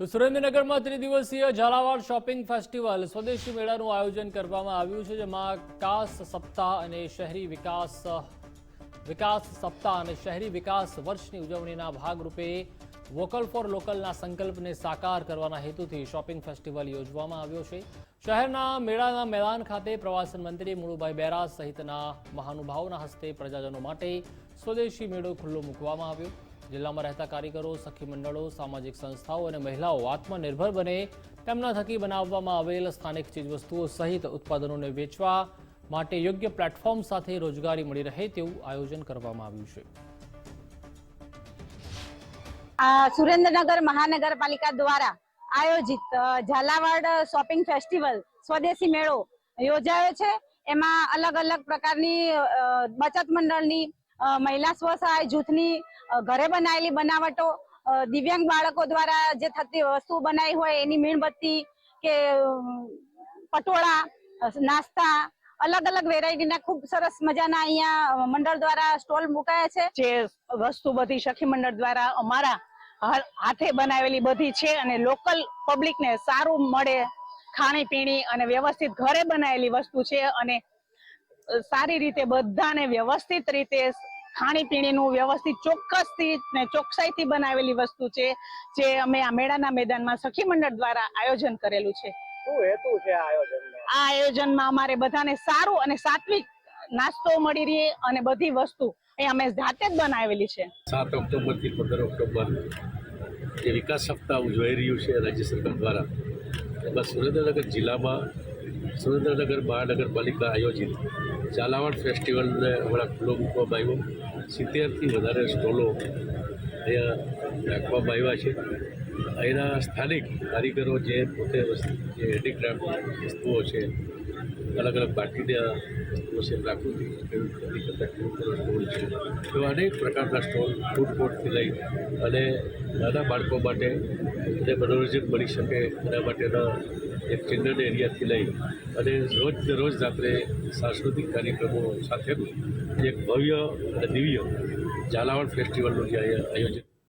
તો સુરેન્દ્રનગરમાં ત્રિદિવસીય ઝાલાવાડ શોપિંગ ફેસ્ટિવલ સ્વદેશી મેળાનું આયોજન કરવામાં આવ્યું છે, જેમાં વિકાસ સપ્તાહ અને શહેરી વિકાસ વર્ષની ઉજવણીના ભાગરૂપે વોકલ ફોર લોકલના સંકલ્પને સાકાર કરવાના હેતુથી શોપિંગ ફેસ્ટિવલ યોજવામાં આવ્યો છે। શહેરના મેળાના મેદાન ખાતે પ્રવાસન મંત્રી મુળુભાઈ બેરા સહિતના મહાનુભાવોના હસ્તે પ્રજાજનો માટે સ્વદેશી મેળો ખુલ્લો મૂકવામાં આવ્યો। જિલ્લામાં રહેતા કારીગરો, સખી મંડળો, સામાજિક સંસ્થાઓ અને મહિલાઓ આત્મનિર્ભર બને તેમના થકી બનાવવામાં આવેલ સ્થાનિક ચીજવસ્તુઓ સહિત ઉત્પાદનોને વેચવા માટે યોગ્ય પ્લેટફોર્મ સાથે રોજગારી મળી રહે તેવું આયોજન કરવામાં આવ્યું છે। સુરેન્દ્રનગર મહાનગરપાલિકા દ્વારા આયોજિત ઝાલાવાડ શોપિંગ ફેસ્ટિવલ સ્વદેશી મેળો યોજાયો છે। એમાં અલગ અલગ પ્રકારની બચત મંડળની, મહિલા સ્વસહાય જૂથની ઘરે બનાવેલી બનાવટો, દિવ્યાંગ બાળકો દ્વારા જે થતી વસ્તુ બનાવી હોય એની મીણબત્તી કે પટોળા, નાસ્તા, અલગ અલગ વેરાયટીના ખૂબ સરસ મજાના અહીંયા મંડળ દ્વારા સ્ટોલ મુકાયા છે। જે વસ્તુ બધી સખી મંડળ દ્વારા અમારા હાથે બનાવેલી બધી છે અને લોકલ પબ્લિકને સારું મળે, ખાણી પીણી અને વ્યવસ્થિત ઘરે બનાવેલી વસ્તુ છે અને સારી રીતે બધાને વ્યવસ્થિત રીતે ખાણી પીણીનું વ્યવસ્થિત ચોક્કસથી ને ચોકસાઈથી બનાવેલી વસ્તુ છે, જે અમે આ મેળાના મેદાનમાં સખી મંડળ દ્વારા આયોજન કરેલું છે। શું હેતુ છે આ આયોજનમાં? આ આયોજનમાં અમારે બધાને સારું અને સાત્વિક નાસ્તો મળી રહે અને બધી વસ્તુ એ અમે જાતે જ બનાવેલી છે। 7 ઓક્ટોબરથી 15 ઓક્ટોબર જે વિકાસ સપ્તાહ ઉજવાઈ રહ્યું છે રાજ્ય સરકાર દ્વારા, એમાં સુરેન્દ્રનગર જિલ્લામાં સુરેન્દ્રનગર મહાનગરપાલિકા આયોજિત ઝાલાવાડ ફેસ્ટિવલને હમણાં ખુલ્લો મૂકવામાં આવ્યો। 70થી વધારે સ્ટોલો અહીંયા રાખવામાં આવ્યા છે। અહીંના સ્થાનિક કારીગરો જે પોતે જે હેન્ડીક્રાફ્ટ વસ્તુઓ છે, અલગ અલગ બાટીના વસ્તુઓ છે, પ્રાકૃતિક ખેતી કરતા ખેડૂતોનો સ્ટોલ છે, એવા અનેક પ્રકારના સ્ટોલ ફૂડ કોર્ટથી લઈ અને નાના બાળકો માટે અને મનોરંજન મળી શકે એના માટેના એક ચિલ્ડ્રન એરિયાથી લઈ અને રોજ રાત્રે સાંસ્કૃતિક કાર્યક્રમો સાથેનું એક ભવ્ય અને દિવ્ય ઝાલાવાડ ફેસ્ટિવલનું જે આયોજન